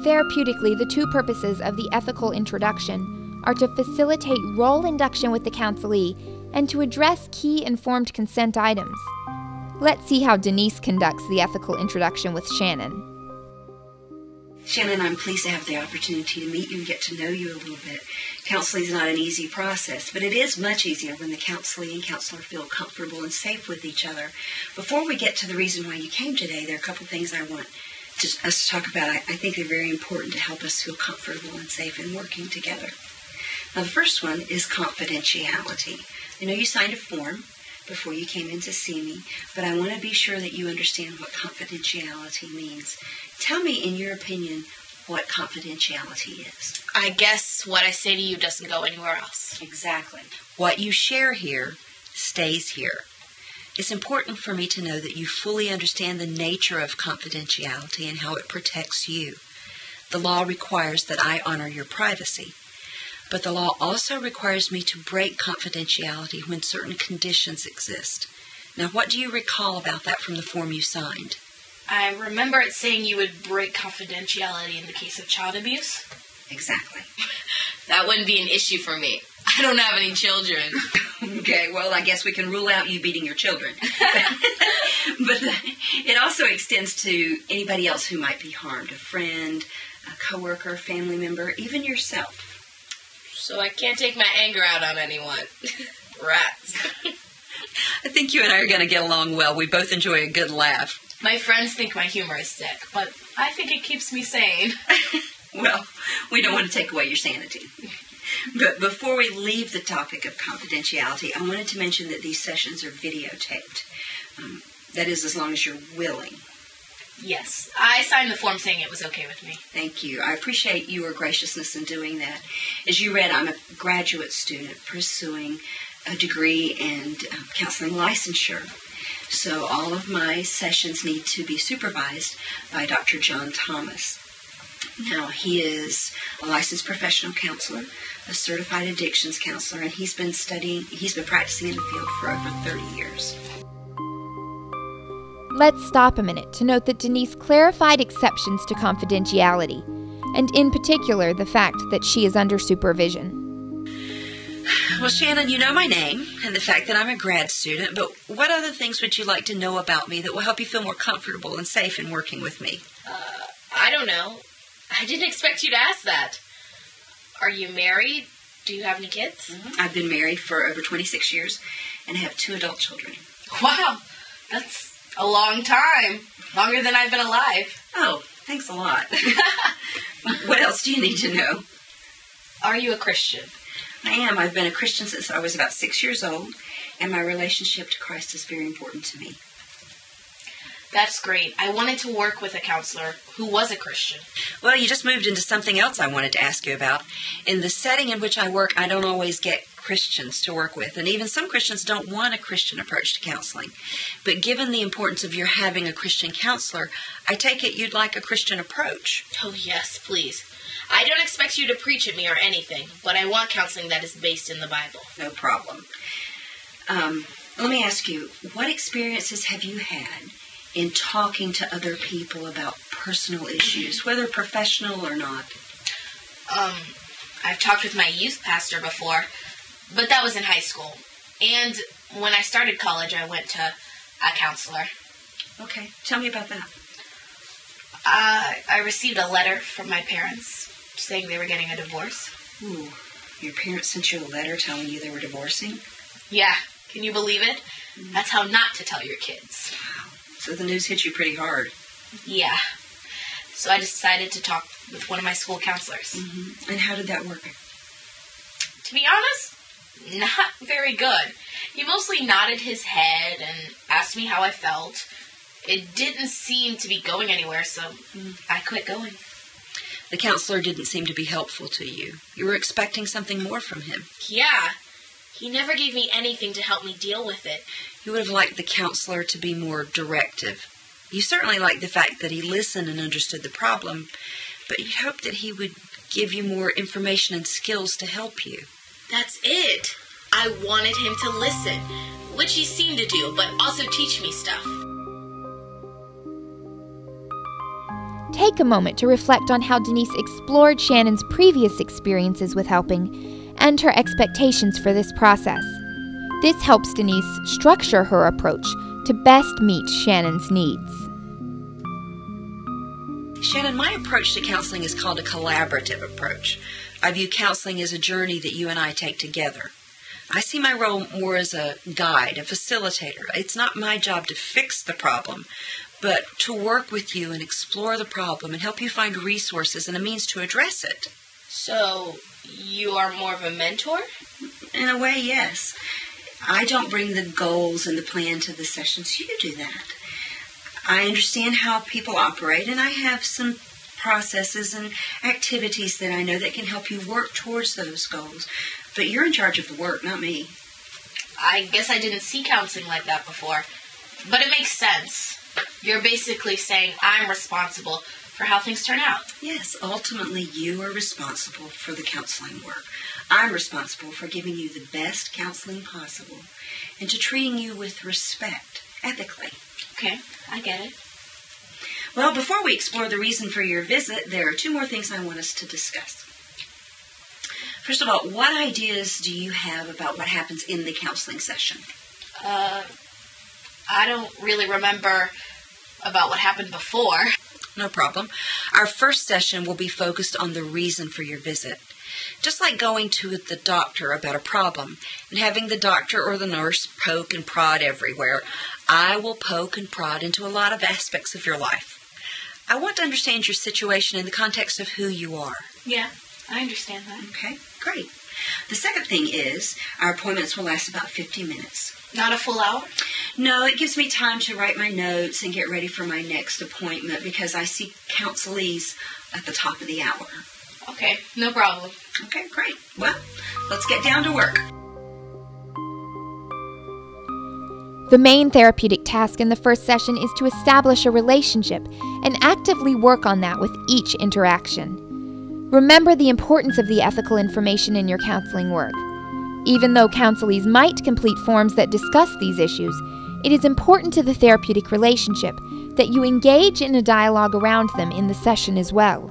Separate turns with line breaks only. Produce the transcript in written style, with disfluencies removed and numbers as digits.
Therapeutically, the two purposes of the ethical introduction are to facilitate role induction with the counselee and to address key informed consent items. Let's see how Denise conducts the ethical introduction with Shannon.
Shannon, I'm pleased to have the opportunity to meet you and get to know you a little bit. Counseling is not an easy process, but it is much easier when the counselee and counselor feel comfortable and safe with each other. Before we get to the reason why you came today, there are a couple things I want us to talk about. I think they're very important to help us feel comfortable and safe in working together. Now, the first one is confidentiality. I know you signed a form before you came in to see me, but I want to be sure that you understand what confidentiality means. Tell me, in your opinion, what confidentiality is.
I guess what I say to you doesn't go anywhere else.
Exactly. What you share here stays here. It's important for me to know that you fully understand the nature of confidentiality and how it protects you. The law requires that I honor your privacy, but the law also requires me to break confidentiality when certain conditions exist. Now, what do you recall about that from the form you signed?
I remember it saying you would break confidentiality in the case of child abuse.
Exactly.
That wouldn't be an issue for me. I don't have any children.
Okay, well, I guess we can rule out you beating your children. But it also extends to anybody else who might be harmed, a friend, a coworker, family member, even yourself.
So I can't take my anger out on anyone. Rats.
I think you and I are going to get along well. We both enjoy a good laugh.
My friends think my humor is sick, but I think it keeps me sane.
Well, we don't want to take away your sanity. But before we leave the topic of confidentiality, I wanted to mention that these sessions are videotaped. That is, as long as you're willing.
Yes, I signed the form saying it was okay with me.
Thank you. I appreciate your graciousness in doing that. As you read, I'm a graduate student pursuing a degree in counseling licensure. So all of my sessions need to be supervised by Dr. John Thomas. Now, he is a licensed professional counselor, a certified addictions counselor, and he's been practicing in the field for over 30 years.
Let's stop a minute to note that Denise clarified exceptions to confidentiality, and in particular the fact that she is under supervision.
Well, Shannon, you know my name and the fact that I'm a grad student, but what other things would you like to know about me that will help you feel more comfortable and safe in working with me?
I don't know. I didn't expect you to ask that. Are you married? Do you have any kids?
Mm-hmm. I've been married for over 26 years and have 2 adult children.
Wow, that's a long time. Longer than I've been alive.
Oh, thanks a lot. What else do you need to know?
Are you a Christian?
I am. I've been a Christian since I was about 6 years old, and my relationship to Christ is very important to me.
That's great. I wanted to work with a counselor who was a Christian.
Well, you just moved into something else I wanted to ask you about. In the setting in which I work, I don't always get Christians to work with, and even some Christians don't want a Christian approach to counseling. But given the importance of your having a Christian counselor, I take it you'd like a Christian approach.
Oh, yes, please. I don't expect you to preach at me or anything, but I want counseling that is based in the Bible.
No problem. Let me ask you, what experiences have you had in talking to other people about personal issues, whether professional or not?
I've talked with my youth pastor before, but that was in high school. And when I started college, I went to a counselor.
Okay, tell me about that.
I received a letter from my parents saying they were getting a divorce.
Ooh, your parents sent you a letter telling you they were divorcing?
Yeah, can you believe it? That's how not to tell your kids.
Wow, so the news hit you pretty hard.
Yeah, so I decided to talk with one of my school counselors.
Mm-hmm. And how did that work?
To be honest, not very good. He mostly nodded his head and asked me how I felt. It didn't seem to be going anywhere, so I quit going.
The counselor didn't seem to be helpful to you. You were expecting something more from him.
Yeah. He never gave me anything to help me deal with it.
You would have liked the counselor to be more directive. You certainly liked the fact that he listened and understood the problem, but you'd hoped that he would give you more information and skills to help you.
That's it. I wanted him to listen, which he seemed to do, but also teach me stuff.
Take a moment to reflect on how Denise explored Shannon's previous experiences with helping and her expectations for this process. This helps Denise structure her approach to best meet Shannon's needs.
Shannon, my approach to counseling is called a collaborative approach. I view counseling as a journey that you and I take together. I see my role more as a guide, a facilitator. It's not my job to fix the problem, but to work with you and explore the problem and help you find resources and a means to address it.
So, you are more of a mentor?
In a way, yes. I don't bring the goals and the plan to the sessions. You do that. I understand how people operate, and I have some processes and activities that I know that can help you work towards those goals. But you're in charge of the work, not me.
I guess I didn't see counseling like that before. But it makes sense. You're basically saying I'm responsible for how things turn out.
Yes, ultimately you are responsible for the counseling work. I'm responsible for giving you the best counseling possible and to treating you with respect, ethically.
Okay, I get it.
Well, before we explore the reason for your visit, there are two more things I want us to discuss. First of all, what ideas do you have about what happens in the counseling session?
I don't really remember about what happened before.
No problem. Our first session will be focused on the reason for your visit. Just like going to the doctor about a problem and having the doctor or the nurse poke and prod everywhere, I will poke and prod into a lot of aspects of your life. I want to understand your situation in the context of who you are.
Yeah, I understand that.
Okay, great. The second thing is our appointments will last about 50 minutes.
Not a full hour?
No, it gives me time to write my notes and get ready for my next appointment because I see counselees at the top of the hour.
Okay, no problem.
Okay, great. Well, let's get down to work.
The main therapeutic task in the first session is to establish a relationship and actively work on that with each interaction. Remember the importance of the ethical information in your counseling work. Even though counselees might complete forms that discuss these issues, it is important to the therapeutic relationship that you engage in a dialogue around them in the session as well.